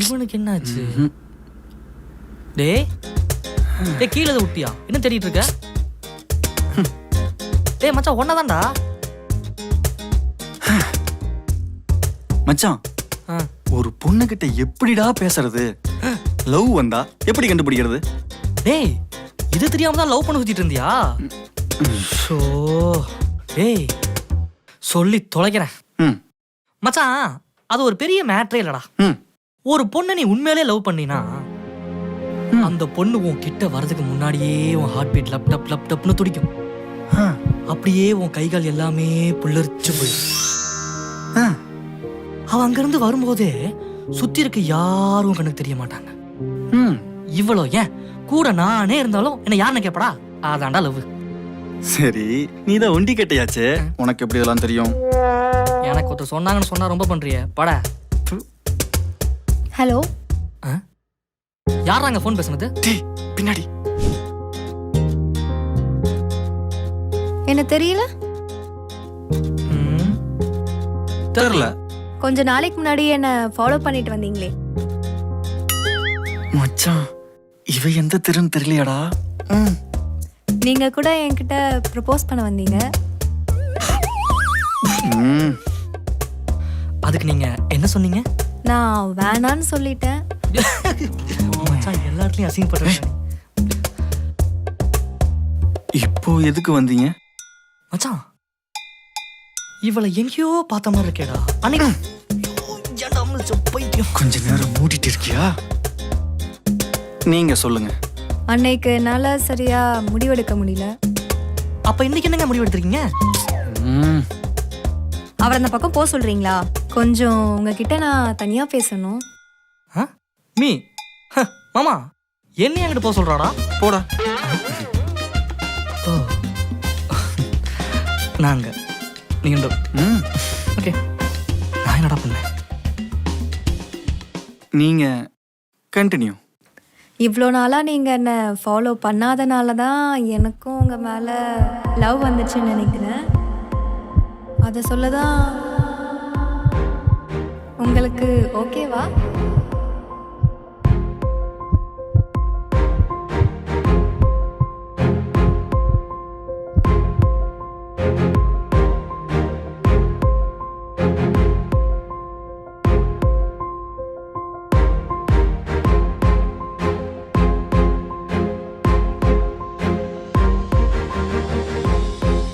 இவனுக்கு என்னாச்சு? டேய் டேய் கீழே விட்டியா? என்ன தேடிட்டு இருக்க? டேய் மச்சான் ஒன்னதான்டா. மச்சான் ஒரு பொண்ணு கிட்ட எப்படிடா பேசுறது? லவ் வந்தா எப்படி கண்டுபிடிக்கிறது? டேய் இது தெரியாம தான் லவ் பண்ண சுத்திட்டு இருந்தியா? ஷோ டேய் சொல்லி தொலைக்கிறேன் மச்சான். அது ஒரு பெரிய மேட்டரே இல்லடா. ஒரு பொண்ணை நீ உண்மையிலே லவ் பண்ணினா அந்த பொண்ணு உன் கிட்ட வர்றதுக்கு முன்னாடியே உன் ஹார்ட் பீட் லப் டப் லப் டப்னு துடிக்கும். அப்படியே உன் கைகால் எல்லாமே புல்லரிச்சு போயிடும். அவ அங்கிருந்து வரும்போதே சுத்தி இருக்க யாரும் கண்ணுக்கு தெரிய மாட்டாங்க. இவ்வளோ ஏன் கூட நானே இருந்தாலும் என்ன யாருன்னு கேப்படா? அதான்டா லவ். சரி நீதான் ஒண்டி கட்டையாச்சே, உனக்கு எப்படி இதெல்லாம் தெரியும்? எனக்கு ஒருத்தர் சொன்னாங்கன்னு சொன்னா ரொம்ப பண்றிய பட. ஹலோ யாராங்க ஃபோன் பேசுனது? பின்னாடி என்ன தெரியல? தெரியல. கொஞ்ச நாளைக்கு முன்னாடி என்ன ஃபாலோ பண்ணிட்டு வந்தீங்களே. மச்சான் இவ எந்த தெருன்னு தெரியலையாடா? நீங்க கூட என்கிட்ட ப்ரப்போஸ் பண்ண வந்தீங்க. அதுக்கு நீங்க என்ன சொன்னீங்க? நான் வேணான்னு சொல்லிட்டேன். மச்சான் எல்லா இடத்துலயும் அசிங்கப்படுறேன். இப்போ எதுக்கு வந்தீங்க? மச்சான் இவளை எங்கேயோ பார்த்த மாதிரி இருக்கேடா. அன்னைக்கு கொஞ்ச நேரம் மூடிட்டு இருக்கியா? நீங்க சொல்லுங்க. அன்னைக்கு என்னால சரியா முடிவெடுக்க முடியல. அப்ப இன்னைக்கு என்னங்க முடிவு எடுத்திருக்கீங்க? அவர் அந்த பக்கம் போக சொல்றீங்களா? கொஞ்சம் உங்ககிட்ட நான் தனியா பேசணும். மீ மாமா என்ன என்கிட்ட போக சொல்றாடா? போடா. நாங்க நீங்க ஓகே நான் என்னடா பண்ணேன்? நீங்க கண்டினியூ. இவ்வளோ நாளாக நீங்கள் என்னை ஃபாலோ பண்ணாதனால தான் எனக்கும் உங்கள் மேலே லவ் வந்துச்சுன்னு நினைக்கிறேன். அதை சொல்ல தான் உங்களுக்கு ஓகேவா?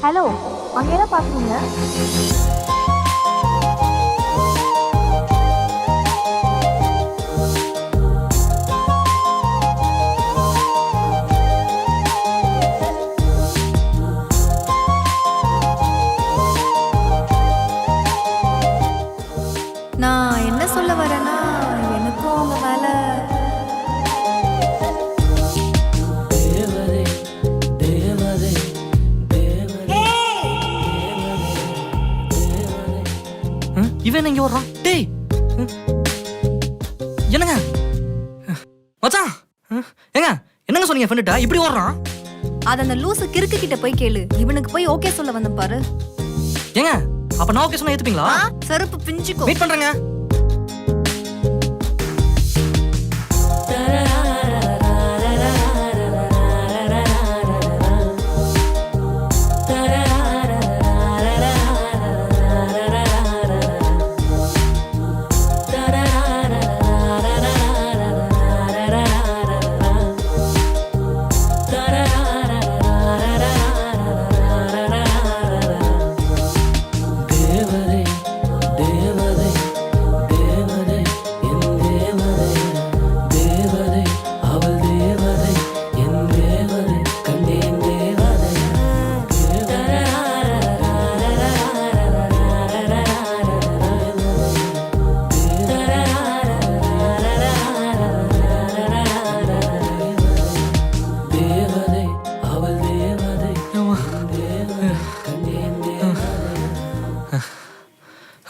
ஹலோ அங்கே என்ன பார்க்குறீங்க? நான் என்ன சொல்ல வரேன்னா எனக்கும் உங்க மேல இவன் எங்க வர்றான்? டேய் என்னங்க மச்சான் ஏங்க என்னங்க சொன்னீங்க? ஃப்ரெண்ட்ட இப்படி வர்றான்? அது அந்த லூசு கிறுக்கு கிட்ட போய் கேளு. இவனுக்கு போய் ஓகே சொல்ல வந்தேன் பாரு. ஏங்க அப்ப நான் ஓகே சொன்னா ஏத்துப்பீங்களா? செருப்பு பிஞ்சுக்கோ. வெயிட் பண்றேங்க.